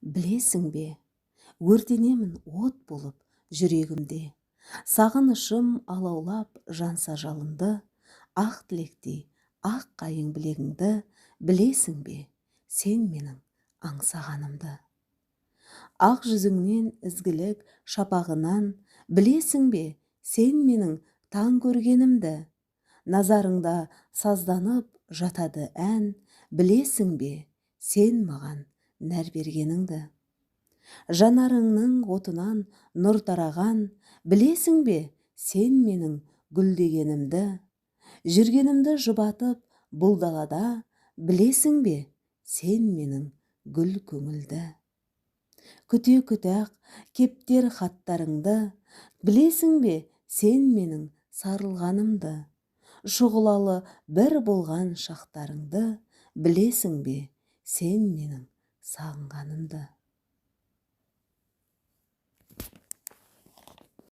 Білесің бе, өртенемін от болып жүрегімде. Сағынышым алаулап жанса жалынды, ақ тілектей, ақ қайың білегіңді. Білесің бе, сен менің аңсағанымды. Ақ жүзіңнен ізгілік шапағынан, білесің бе, сен менің таң көргенімді. Назарыңда сазданып жатады ән, білесің бе, сен маған нәр бергеніңді. Жанарыңның отынан нұр тараған, білесің бе, сен менің гүлдегенімді. Жүргенімді жұбатып бұл далада, білесің бе, сен менің гүл көңілді. Күте-күте-ақ кептер хаттарыңды, білесің бе, сен менің сарылғанымды. Шұғылалы бір болған шақтарыңды, білесің бе, сен менің сағынғанымды.